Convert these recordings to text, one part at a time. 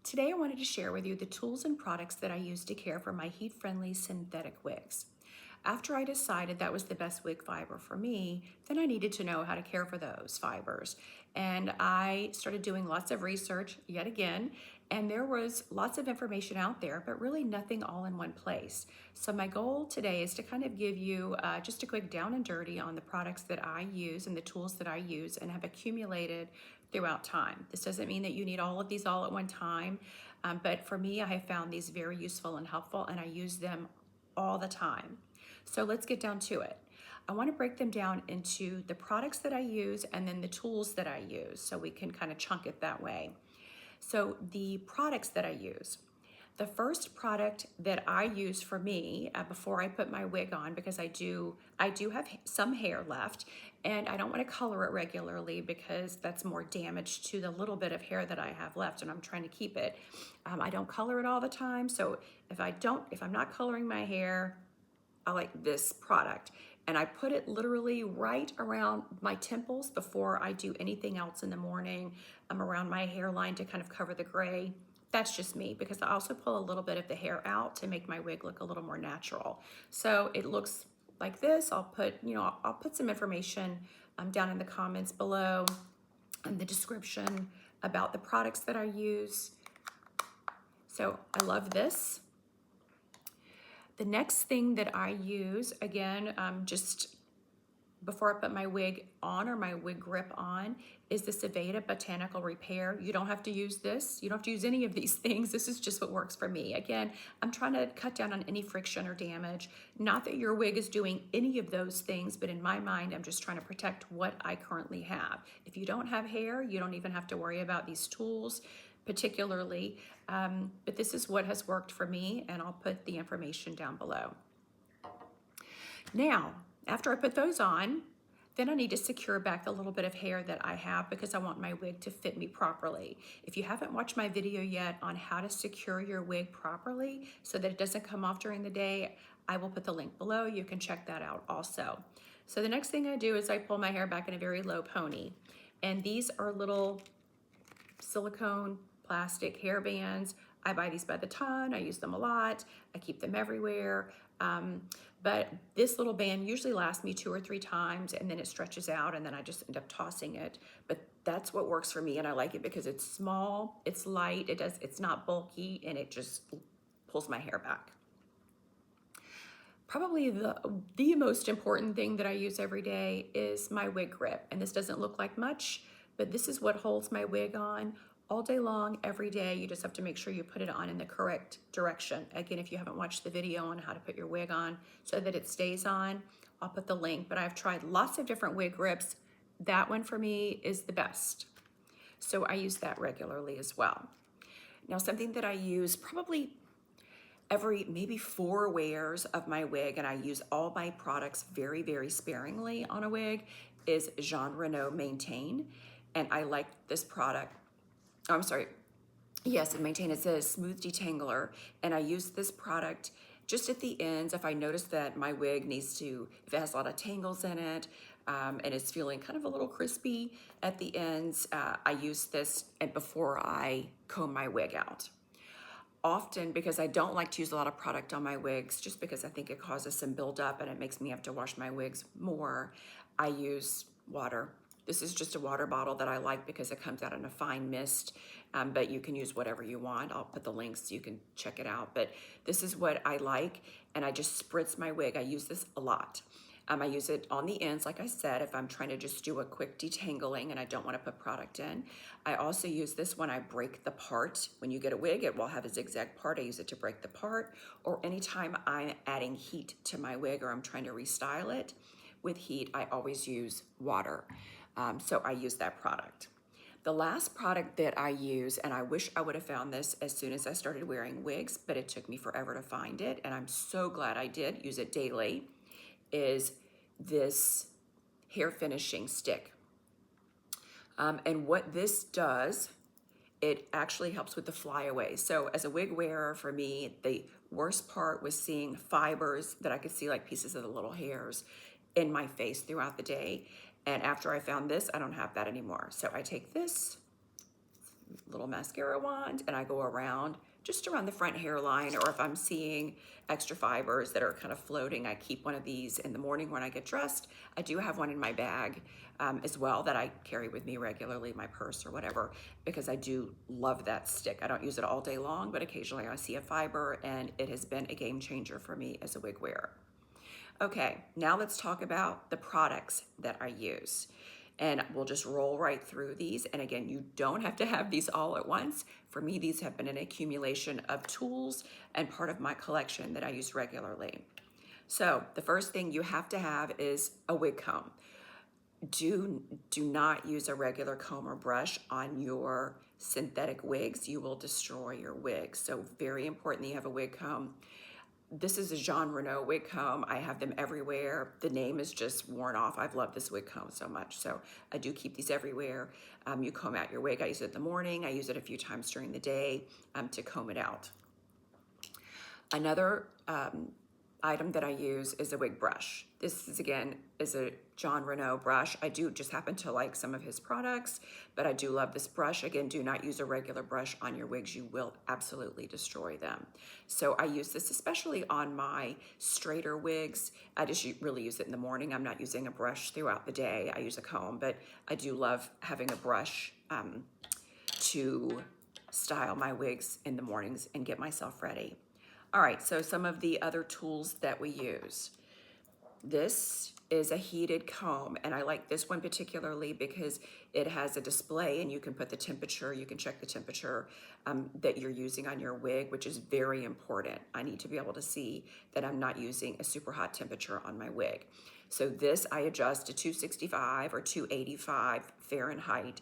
Today I wanted to share with you the tools and products that I use to care for my heat-friendly synthetic wigs. After I decided that was the best wig fiber for me, then I needed to know how to care for those fibers. And I started doing lots of research yet again, and there was lots of information out there, but really nothing all in one place. So my goal today is to kind of give you just a quick down and dirty on the products that I use and the tools that I use and have accumulated throughout time. This doesn't mean that you need all of these all at one time, but for me, I have found these very useful and helpful, and I use them all the time. So let's get down to it. I want to break them down into the products that I use and then the tools that I use so we can kind of chunk it that way. So the products that I use. The first product that I use for me before I put my wig on, because I do have some hair left, and I don't want to color it regularly because that's more damage to the little bit of hair that I have left, and I'm trying to keep it. I don't color it all the time, so if I'm not coloring my hair, I like this product. And I put it literally right around my temples before I do anything else in the morning. Around my hairline to kind of cover the gray. That's just me, because I also pull a little bit of the hair out to make my wig look a little more natural. So it looks like this. I'll put some information down in the comments below and the description about the products that I use. So I love this. The next thing that I use, again, just before I put my wig on or my wig grip on, is the Aveda Botanical Repair. You don't have to use this. You don't have to use any of these things. This is just what works for me. Again, I'm trying to cut down on any friction or damage. Not that your wig is doing any of those things, but in my mind, I'm just trying to protect what I currently have. If you don't have hair, you don't even have to worry about these tools particularly, but this is what has worked for me, and I'll put the information down below. Now, after I put those on, then I need to secure back the little bit of hair that I have because I want my wig to fit me properly. If you haven't watched my video yet on how to secure your wig properly so that it doesn't come off during the day, I will put the link below. You can check that out also. So the next thing I do is I pull my hair back in a very low pony. And these are little silicone plastic hair bands. I buy these by the ton. I use them a lot. I keep them everywhere. But this little band usually lasts me 2 or 3 times, and then it stretches out, and then I just end up tossing it. But that's what works for me, and I like it because it's small, it's light, it's not bulky, and it just pulls my hair back. Probably the most important thing that I use every day is my wig grip, and this doesn't look like much, but this is what holds my wig on all day long, every day. You just have to make sure you put it on in the correct direction. Again, if you haven't watched the video on how to put your wig on so that it stays on, I'll put the link, but I've tried lots of different wig grips. That one for me is the best. So I use that regularly as well. Now, something that I use probably every maybe 4 wears of my wig, and I use all my products very, very sparingly on a wig, is Jean Renault Maintain. And I like this product. Oh, I'm sorry. Yes, Maintain. It says Smooth Detangler, and I use this product just at the ends if I notice that my wig needs to, if it has a lot of tangles in it, and it's feeling kind of a little crispy at the ends, I use this and before I comb my wig out. Often, because I don't like to use a lot of product on my wigs, just because I think it causes some buildup and it makes me have to wash my wigs more, I use water. This is just a water bottle that I like because it comes out in a fine mist, but you can use whatever you want. I'll put the links so you can check it out, but this is what I like, and I just spritz my wig. I use this a lot. I use it on the ends, like I said, if I'm trying to just do a quick detangling and I don't want to put product in. I also use this when I break the part. When you get a wig, it will have a zigzag part. I use it to break the part, or anytime I'm adding heat to my wig or I'm trying to restyle it with heat, I always use water. So I use that product. The last product that I use, and I wish I would have found this as soon as I started wearing wigs, but it took me forever to find it, and I'm so glad I did use it daily, is this hair finishing stick. And what this does, it actually helps with the flyaway. So as a wig wearer, for me, the worst part was seeing fibers that I could see like pieces of the little hairs in my face throughout the day. And after I found this, I don't have that anymore. So I take this, little mascara wand and I go around just around the front hairline, or if I'm seeing extra fibers that are kind of floating, I keep one of these in the morning when I get dressed. I do have one in my bag as well that I carry with me regularly, my purse or whatever, because I do love that stick. I don't use it all day long, but occasionally I see a fiber and it has been a game changer for me as a wig wearer. Okay, now let's talk about the products that I use. And we'll just roll right through these. And again, you don't have to have these all at once. For me, these have been an accumulation of tools and part of my collection that I use regularly. So the first thing you have to have is a wig comb. Do not use a regular comb or brush on your synthetic wigs. You will destroy your wig. So very important that you have a wig comb. This is a Jean Renault wig comb. I have them everywhere. The name is just worn off. I've loved this wig comb so much. So I do keep these everywhere. You comb out your wig. I use it in the morning. I use it a few times during the day to comb it out. Another item that I use is a wig brush. This is, again, is a Jean Renault brush. I do just happen to like some of his products, but I do love this brush. Again, do not use a regular brush on your wigs. You will absolutely destroy them. So I use this especially on my straighter wigs. I just really use it in the morning. I'm not using a brush throughout the day. I use a comb, but I do love having a brush to style my wigs in the mornings and get myself ready. All right, so some of the other tools that we use. This is a heated comb, and I like this one particularly because it has a display and you can put the temperature, you can check the temperature that you're using on your wig, which is very important. I need to be able to see that I'm not using a super hot temperature on my wig. So this I adjust to 265 or 285 Fahrenheit.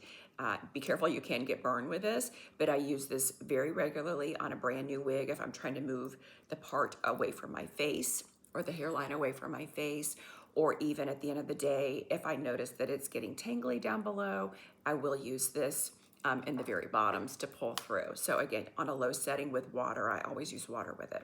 Be careful, you can get burned with this, but I use this very regularly on a brand new wig if I'm trying to move the part away from my face or the hairline away from my face, or even at the end of the day, if I notice that it's getting tangly down below, I will use this in the very bottoms to pull through. So again, on a low setting with water, I always use water with it.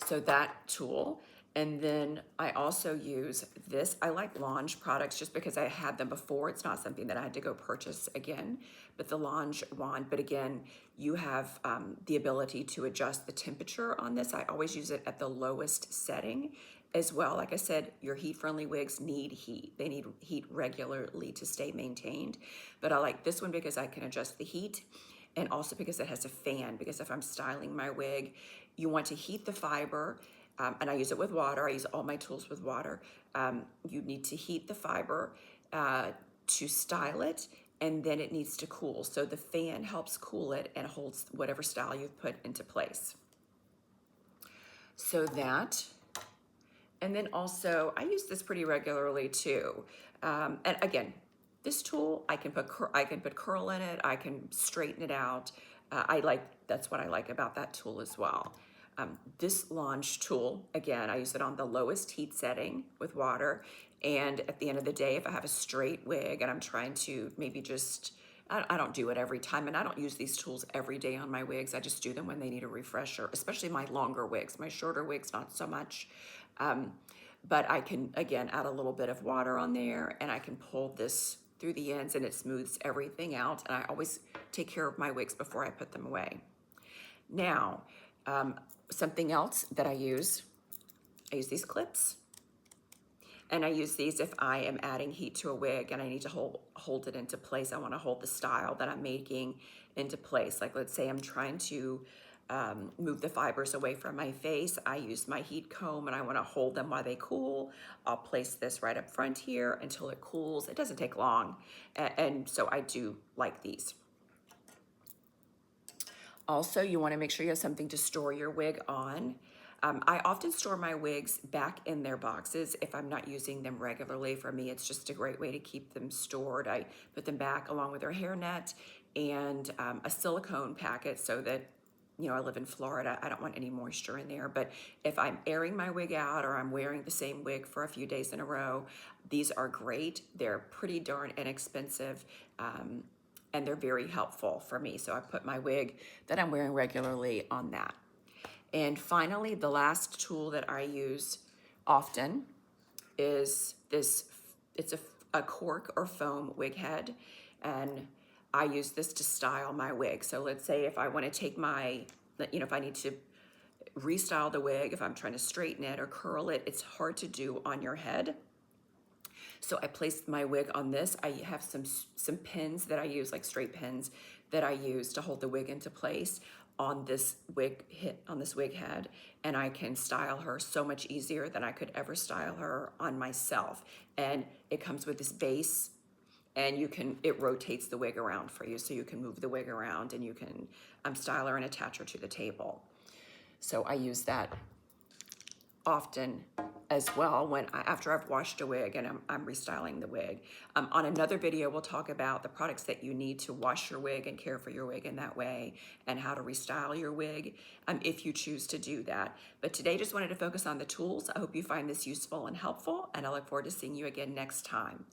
So that tool. And then I also use this. I like Lange products just because I had them before. It's not something that I had to go purchase again, but the Lange wand. But again, you have the ability to adjust the temperature on this. I always use it at the lowest setting as well. Like I said, your heat-friendly wigs need heat. They need heat regularly to stay maintained. But I like this one because I can adjust the heat, and also because it has a fan, because if I'm styling my wig, you want to heat the fiber, and I use it with water. I use all my tools with water. You need to heat the fiber to style it, and then it needs to cool. So the fan helps cool it and holds whatever style you've put into place. So that, and then also I use this pretty regularly too. And again, this tool, I can put curl in it. I can straighten it out. That's what I like about that tool as well. This Lange tool, again, I use it on the lowest heat setting with water. And at the end of the day, if I have a straight wig and I'm trying to maybe just, I don't do it every time, and I don't use these tools every day on my wigs. I just do them when they need a refresher, especially my longer wigs. My shorter wigs, not so much. But I can, again, add a little bit of water on there, and I can pull this through the ends, and it smooths everything out. And I always take care of my wigs before I put them away. Now, something else that I use these clips. And I use these if I am adding heat to a wig and I need to hold it into place. I want to hold the style that I'm making into place. Like, let's say I'm trying to move the fibers away from my face. I use my heat comb and I want to hold them while they cool. I'll place this right up front here until it cools. It doesn't take long. And so I do like these. Also, you want to make sure you have something to store your wig on. I often store my wigs back in their boxes if I'm not using them regularly. For me, it's just a great way to keep them stored. I put them back along with their hairnet and a silicone packet so that, you know, I live in Florida. I don't want any moisture in there. But if I'm airing my wig out or I'm wearing the same wig for a few days in a row, these are great. They're pretty darn inexpensive. And they're very helpful for me. So I put my wig that I'm wearing regularly on that. And finally, the last tool that I use often is this. It's a cork or foam wig head. And I use this to style my wig. So let's say if I want to take my, if I need to restyle the wig, if I'm trying to straighten it or curl it, it's hard to do on your head. So I placed my wig on this. I have some pins that I use, like straight pins that I use to hold the wig into place on this wig head, and I can style her so much easier than I could ever style her on myself. And it comes with this base, and it rotates the wig around for you, so you can move the wig around and you can style her and attach her to the table. So I use that often as well after I've washed a wig and I'm restyling the wig. On another video, we'll talk about the products that you need to wash your wig and care for your wig in that way, and how to restyle your wig if you choose to do that. But today, just wanted to focus on the tools. I hope you find this useful and helpful, and I look forward to seeing you again next time.